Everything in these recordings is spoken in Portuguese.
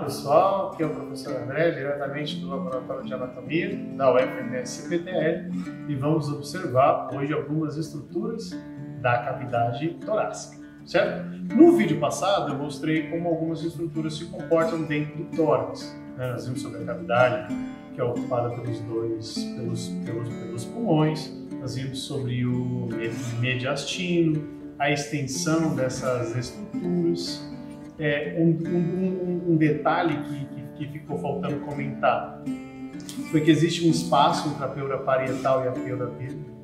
Olá pessoal, aqui é o professor André, diretamente do Laboratório de Anatomia da UFMS-CPTL, e vamos observar hoje algumas estruturas da cavidade torácica, certo? No vídeo passado eu mostrei como algumas estruturas se comportam dentro do tórax, né? Nós vimos sobre a cavidade, que é ocupada pelos pulmões, nós vimos sobre o mediastino, a extensão dessas estruturas. Um detalhe que ficou faltando comentar foi que existe um espaço entre a pleura parietal e a pleura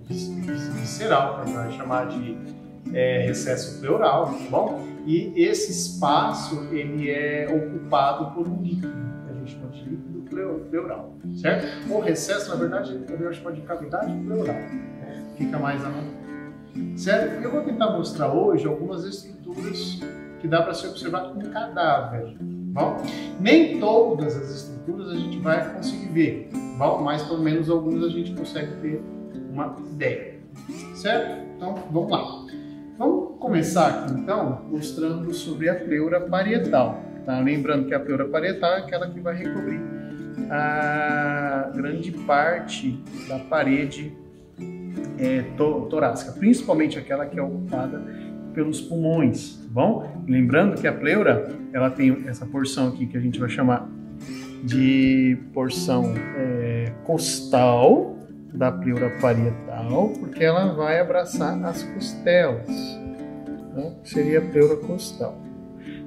visceral, que a gente vai chamar de recesso pleural, tá bom? E esse espaço ele é ocupado por um líquido, que a gente chama de líquido pleural, certo? O recesso, na verdade, eu vou chamar de cavidade pleural, né? Fica mais a mão, certo? Eu vou tentar mostrar hoje algumas estruturas que dá para se observar com cadáver. Bom, nem todas as estruturas a gente vai conseguir ver, bom, mas pelo menos algumas a gente consegue ter uma ideia, certo? Então vamos lá. Vamos começar aqui então mostrando sobre a pleura parietal. Tá? Lembrando que a pleura parietal é aquela que vai recobrir a grande parte da parede torácica, principalmente aquela que é ocupada pelos pulmões, tá bom? Lembrando que a pleura, ela tem essa porção aqui que a gente vai chamar de porção costal da pleura parietal, porque ela vai abraçar as costelas, né? Seria a pleura costal,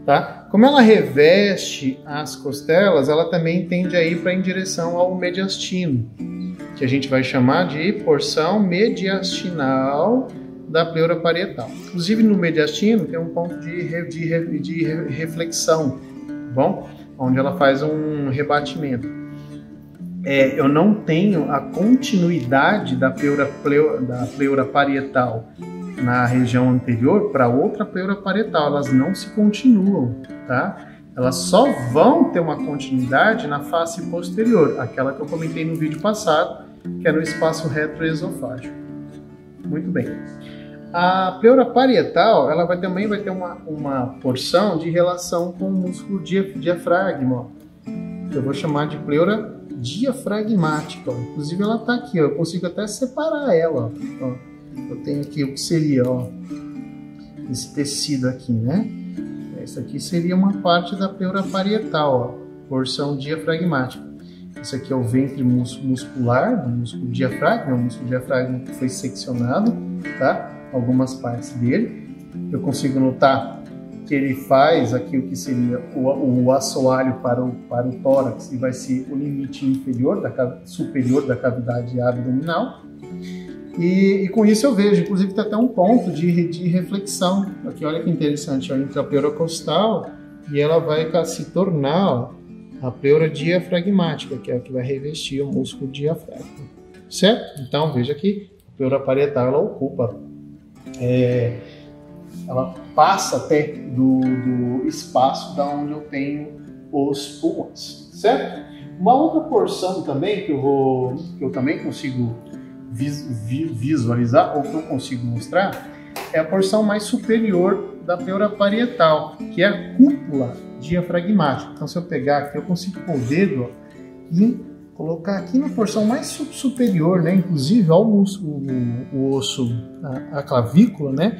tá? Como ela reveste as costelas, ela também tende a ir em direção ao mediastino, que a gente vai chamar de porção mediastinal da pleura parietal. Inclusive no mediastino tem um ponto de reflexão, bom? Onde ela faz um rebatimento. Eu não tenho a continuidade da pleura parietal na região anterior para outra pleura parietal, elas não se continuam, tá? Elas só vão ter uma continuidade na face posterior, aquela que eu comentei no vídeo passado, que é no espaço retroesofágico. Muito bem. A pleura parietal, ela também vai ter uma porção de relação com o músculo diafragma, que eu vou chamar de pleura diafragmática. Inclusive ela está aqui, eu consigo até separar ela. Ó. Eu tenho aqui o que seria esse tecido aqui, né? Essa aqui seria uma parte da pleura parietal, ó, porção diafragmática. Esse aqui é o ventre muscular do músculo diafragma, o músculo diafragma que foi seccionado, tá? Algumas partes dele. Eu consigo notar que ele faz aqui o que seria o assoalho para o tórax, e vai ser o limite superior da cavidade abdominal. E com isso eu vejo, inclusive tem até um ponto de reflexão. Aqui, olha que interessante, ó, entre a pleura costal e ela vai se tornar, ó, a pleura diafragmática, que é a que vai revestir o músculo diafragma, certo? Então veja que a pleura parietal ela ocupa, ela passa até do espaço da onde eu tenho os pulmões, certo? Uma outra porção também que eu também consigo visualizar, ou que eu consigo mostrar, é a porção mais superior da pleura parietal, que é a cúpula diafragmática. Então, se eu pegar aqui, eu consigo com o dedo, ó, e colocar aqui na porção mais superior, né? Inclusive, ó, o osso, a clavícula, né?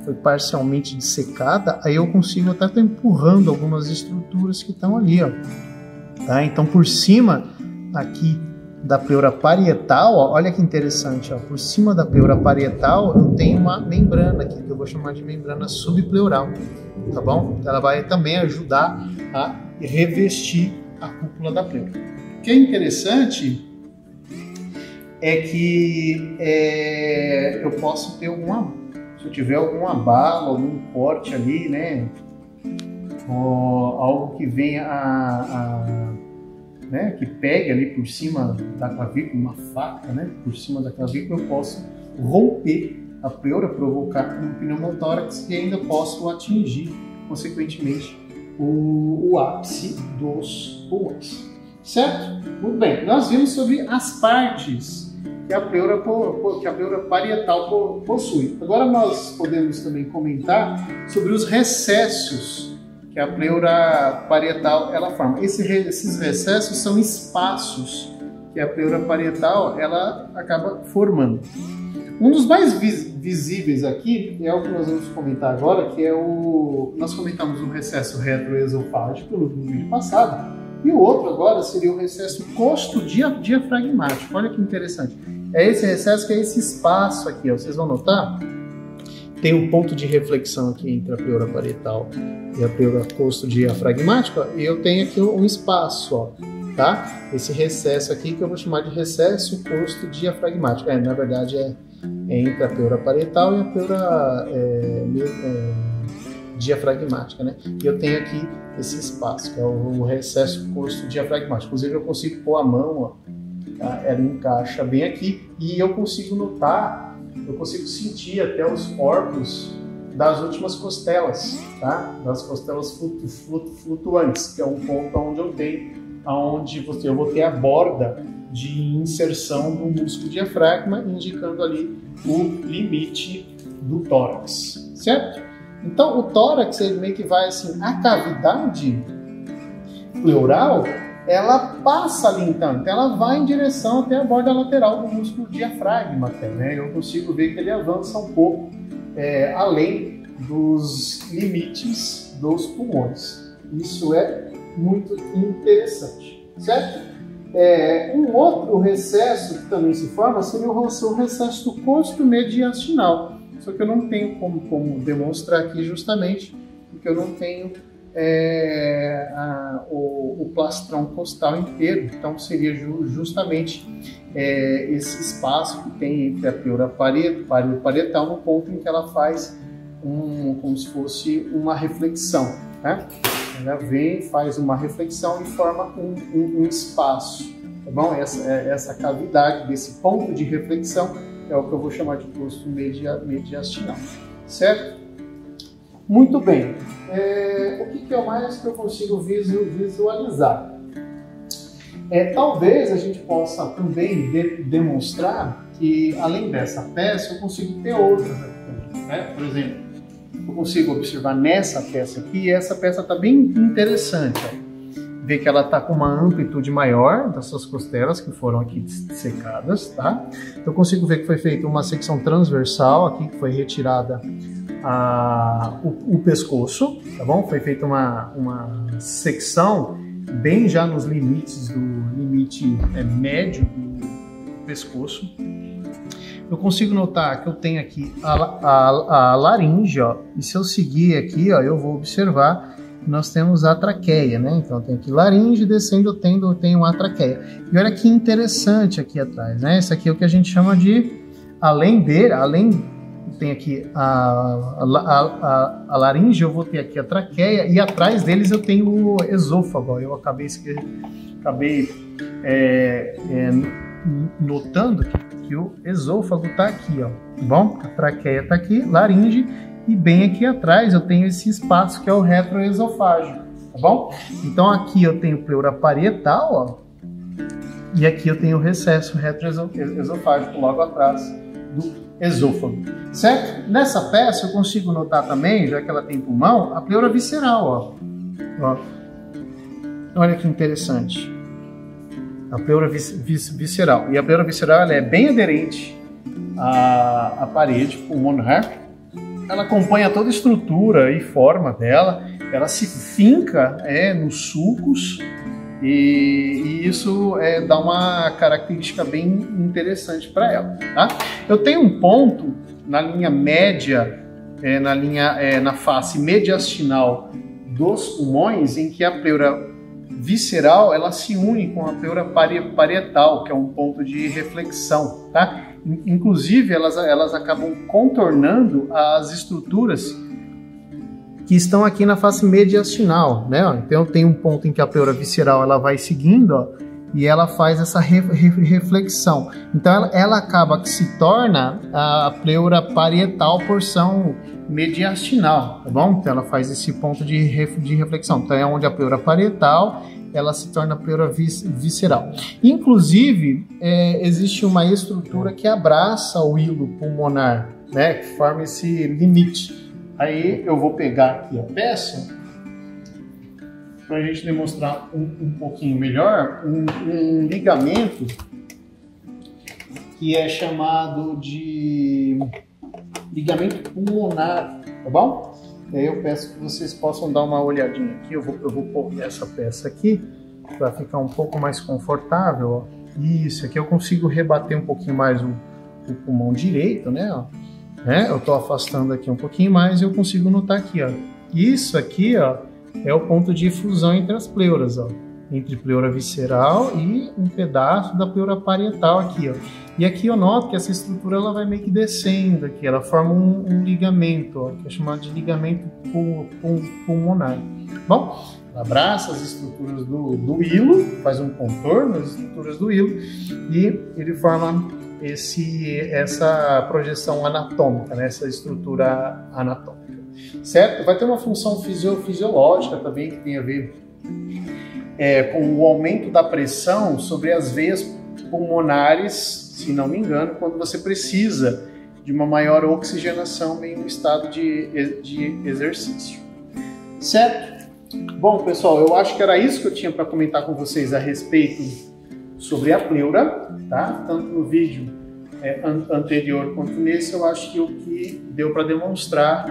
Foi parcialmente dissecada, aí eu consigo até estar empurrando algumas estruturas que estão ali, ó. Tá? Então, por cima aqui da pleura parietal, ó, olha que interessante, ó, por cima da pleura parietal eu tenho uma membrana aqui, que eu vou chamar de membrana subpleural, tá bom? Ela vai também ajudar a revestir a cúpula da pleura. O que é interessante é que eu posso ter se eu tiver algum abalo, algum corte ali, né, ou algo que venha né, que pegue ali por cima da clavícula, uma faca, né, por cima da clavícula, eu posso romper a pleura, provocar um pneumotórax e ainda posso atingir, consequentemente, o ápice dos pulmões. Certo? Muito bem. Nós vimos sobre as partes que a pleura parietal possui. Agora nós podemos também comentar sobre os recessos que a pleura parietal ela forma. Esses recessos são espaços que a pleura parietal ela acaba formando. Um dos mais visíveis aqui é o que nós vamos comentar agora, que é nós comentamos o recesso retroesofágico no vídeo passado, e o outro agora seria o recesso costo-diafragmático. Olha que interessante. É esse recesso que é esse espaço aqui, ó. Vocês vão notar? Tem um ponto de reflexão aqui entre a pleura parietal e a pleura costo-diafragmática, e eu tenho aqui um espaço, ó, tá? Esse recesso aqui que eu vou chamar de recesso costo-diafragmático. Na verdade é entre a pleura parietal e a pleura diafragmática, né? E eu tenho aqui esse espaço, que é o recesso costo-diafragmático. Inclusive eu consigo pôr a mão, ó, tá? Ela encaixa bem aqui e eu consigo notar, eu consigo sentir até os corpos das últimas costelas, tá? Das costelas flutuantes, que é um ponto onde eu tenho, onde eu vou ter a borda de inserção do músculo diafragma, indicando ali o limite do tórax, certo? Então o tórax ele meio que vai assim, a cavidade pleural ela passa ali então ela vai em direção até a borda lateral do músculo diafragma até, né? Eu consigo ver que ele avança um pouco além dos limites dos pulmões. Isso é muito interessante, certo? Um outro recesso que também se forma seria o recesso do costo-mediastinal. Só que eu não tenho como demonstrar aqui justamente porque eu não tenho o plastrão costal inteiro. Então seria justamente esse espaço que tem entre a pleura parietal no ponto em que ela faz como se fosse uma reflexão, né? Ela vem, faz uma reflexão e forma um espaço, tá bom? Essa cavidade desse ponto de reflexão é o que eu vou chamar de costo mediastinal, certo? Muito bem. O que é mais que eu consigo visualizar? Talvez a gente possa também demonstrar que, além dessa peça, eu consigo ter outras aqui também, né? Por exemplo, eu consigo observar nessa peça aqui, e essa peça está bem interessante, ó. Ver que ela está com uma amplitude maior das suas costelas que foram aqui dissecadas, tá? Eu consigo ver que foi feita uma secção transversal aqui, que foi retirada o pescoço, tá bom? Foi feita uma secção bem já nos limites do limite médio do pescoço. Eu consigo notar que eu tenho aqui a laringe, ó, e se eu seguir aqui, ó, eu vou observar que nós temos a traqueia, né? Então eu tenho aqui laringe, descendo eu tenho a traqueia. E olha que interessante aqui atrás, né? Isso aqui é o que a gente chama de, tem aqui a laringe, eu vou ter aqui a traqueia, e atrás deles eu tenho o esôfago, ó. Eu acabei notando que o esôfago está aqui, ó, tá bom? A traqueia está aqui, laringe, e bem aqui atrás eu tenho esse espaço que é o retroesofágico, tá bom? Então aqui eu tenho pleura parietal, ó, e aqui eu tenho o recesso retroesofágico logo atrás do esôfago, certo? Nessa peça eu consigo notar também, já que ela tem pulmão, a pleura visceral, ó. Olha que interessante. A pleura visceral. E a pleura visceral ela é bem aderente à parede pulmonar. Ela acompanha toda a estrutura e forma dela. Ela se finca nos sulcos e isso dá uma característica bem interessante para ela, tá? Eu tenho um ponto na linha média, na face mediastinal dos pulmões, em que a pleura visceral ela se une com a pleura parietal, que é um ponto de reflexão, tá? Inclusive elas acabam contornando as estruturas que estão aqui na face mediastinal, né? Então tem um ponto em que a pleura visceral ela vai seguindo, ó, e ela faz essa reflexão. Então ela acaba que se torna a pleura parietal porção mediastinal, tá bom? Então ela faz esse ponto de reflexão. Então é onde a pleura parietal ela se torna a pleura visceral. Inclusive existe uma estrutura que abraça o hilo pulmonar, né? Que forma esse limite. Aí eu vou pegar aqui a peça para a gente demonstrar um pouquinho melhor, um ligamento que é chamado de ligamento pulmonar, tá bom? E aí eu peço que vocês possam dar uma olhadinha aqui. Eu vou pôr essa peça aqui para ficar um pouco mais confortável, ó. Isso, aqui eu consigo rebater um pouquinho mais o pulmão direito, né? Ó. Eu estou afastando aqui um pouquinho mais e eu consigo notar aqui, ó. Isso aqui, ó, é o ponto de fusão entre as pleuras, ó. Entre pleura visceral e um pedaço da pleura parietal aqui, ó. E aqui eu noto que essa estrutura ela vai meio que descendo aqui, ela forma um ligamento, ó, que é chamado de ligamento pulmonar. Bom, ela abraça as estruturas do hilo, faz um contorno das estruturas do hilo e ele forma essa projeção anatômica, né, essa estrutura anatômica, certo? Vai ter uma função fisiológica também que tem a ver com o aumento da pressão sobre as veias pulmonares, se não me engano, quando você precisa de uma maior oxigenação em um estado de exercício. Certo? Bom, pessoal, eu acho que era isso que eu tinha para comentar com vocês a respeito sobre a pleura, tá? Tanto no vídeo anterior quanto nesse, eu acho que o que deu para demonstrar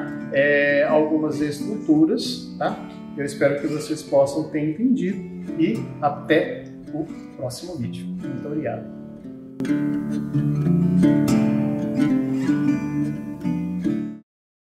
algumas estruturas, tá? Eu espero que vocês possam ter entendido e até o próximo vídeo. Muito obrigado.